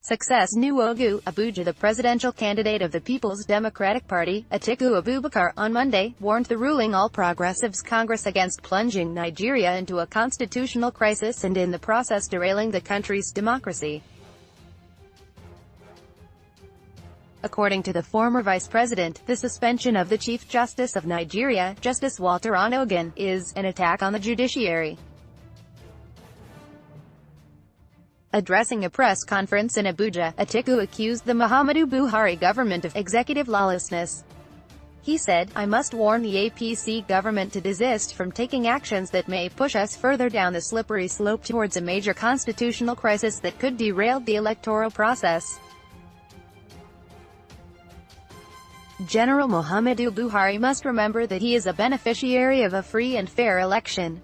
Success. Nwogu, Abuja. The presidential candidate of the People's Democratic Party, Atiku Abubakar, on Monday, warned the ruling All Progressives Congress against plunging Nigeria into a constitutional crisis and in the process derailing the country's democracy. According to the former vice president, the suspension of the Chief Justice of Nigeria, Justice Walter Nwogu, is an attack on the judiciary. Addressing a press conference in Abuja, Atiku accused the Muhammadu Buhari government of executive lawlessness. He said, "I must warn the APC government to desist from taking actions that may push us further down the slippery slope towards a major constitutional crisis that could derail the electoral process." General Muhammadu Buhari must remember that he is a beneficiary of a free and fair election.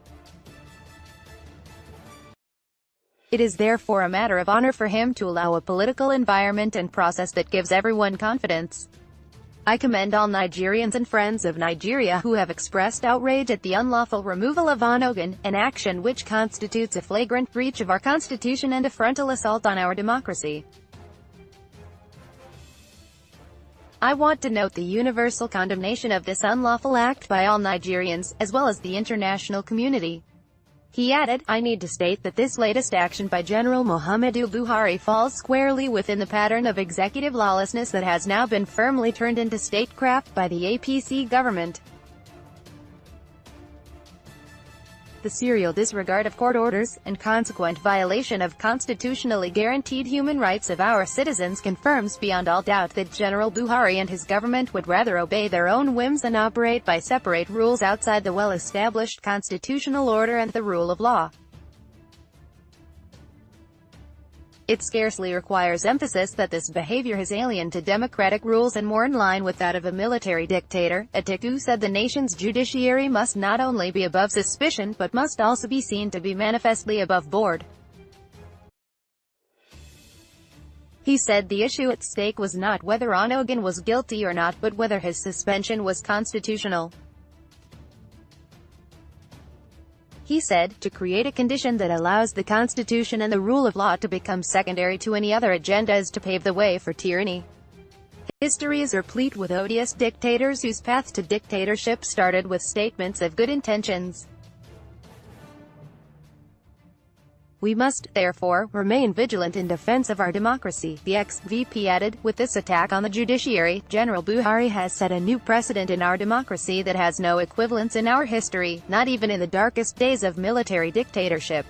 It is therefore a matter of honor for him to allow a political environment and process that gives everyone confidence. I commend all Nigerians and friends of Nigeria who have expressed outrage at the unlawful removal of Nwogu, an action which constitutes a flagrant breach of our constitution and a frontal assault on our democracy. I want to note the universal condemnation of this unlawful act by all Nigerians, as well as the international community. He added, "I need to state that this latest action by General Muhammadu Buhari falls squarely within the pattern of executive lawlessness that has now been firmly turned into statecraft by the APC government. The serial disregard of court orders, and consequent violation of constitutionally guaranteed human rights of our citizens confirms beyond all doubt that General Buhari and his government would rather obey their own whims than operate by separate rules outside the well-established constitutional order and the rule of law. It scarcely requires emphasis that this behavior is alien to democratic rules and more in line with that of a military dictator." Atiku said the nation's judiciary must not only be above suspicion but must also be seen to be manifestly above board. He said the issue at stake was not whether Nwogu was guilty or not but whether his suspension was constitutional. He said, "To create a condition that allows the Constitution and the rule of law to become secondary to any other agenda is to pave the way for tyranny. History is replete with odious dictators whose path to dictatorship started with statements of good intentions. We must, therefore, remain vigilant in defense of our democracy," the ex-VP added. With this attack on the judiciary, General Buhari has set a new precedent in our democracy that has no equivalence in our history, not even in the darkest days of military dictatorship.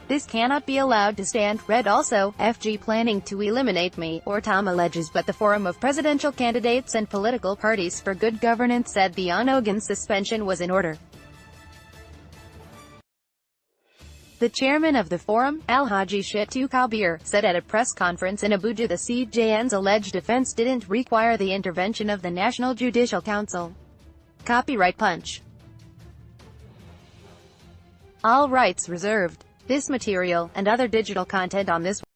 This cannot be allowed to stand. Read also, FG planning to eliminate me, or Tom alleges, but the Forum of Presidential Candidates and Political Parties for Good Governance said the Nwogu suspension was in order. The chairman of the forum, Alhaji Shitu Kabir, said at a press conference in Abuja the CJN's alleged offense didn't require the intervention of the National Judicial Council. Copyright Punch. All rights reserved. This material, and other digital content on this